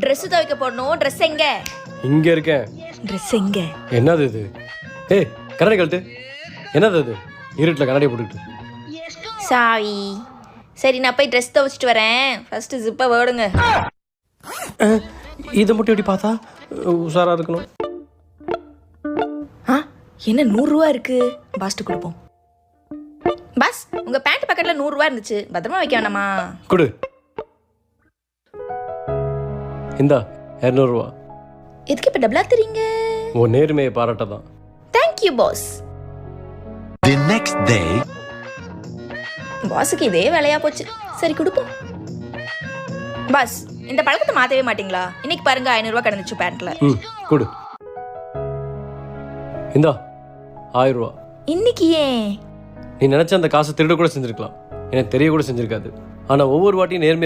Dress துவைக்க போடணும். Dress எங்க? இங்க இருக்கேன். ட்ரெஸ் எங்க? என்னது இது? ஏய் கண்ணாடி கழட்டு. என்னது இது? இருட்டில் கண்ணாடி போட்டுக்கிட்டு. சாரி. சரி நான் போய் ட்ரெஸ் துவைச்சிட்டு வரேன். ஃபர்ஸ்ட் ஜிப்பை வேடுங்க. இதை மட்டும் எப்படி பார்த்தா உஷாரா இருக்கணும். என்ன 100 ரூபா இருக்கு? பாஸ்ட்டு கொடுப்போம். பாஸ் உங்க பேண்ட் பக்கெட்ல 100 ரூபா இருந்துச்சு, பத்திரமா வைக்க வேணாமா? கொடு. இந்தா 200 ரூபா. எதுக்கு இப்ப டபுளா தெரியுங்க? உன் நேர்மையை பாராட்டதான். Thank you boss. The next day. பாஸுக்கு இதே வேலையா போச்சு. சரி கொடுப்போம். பாஸ் இந்த பழக்கத்தை மாத்தவே மாட்டீங்களா? இன்னைக்கு பாருங்க 500 ரூபா கிடந்துச்சு பேண்ட்ல. கொடு. இந்தா 1000 ரூபா. இன்னைக்கு ஏன்? நீ நினைச்ச அந்த காசை திருட கூட செஞ்சிருக்கலாம், எனக்கு தெரிய கூட செஞ்சிருக்காது. ஆனா ஒவ்வொரு வாட்டியும் நேர்மையை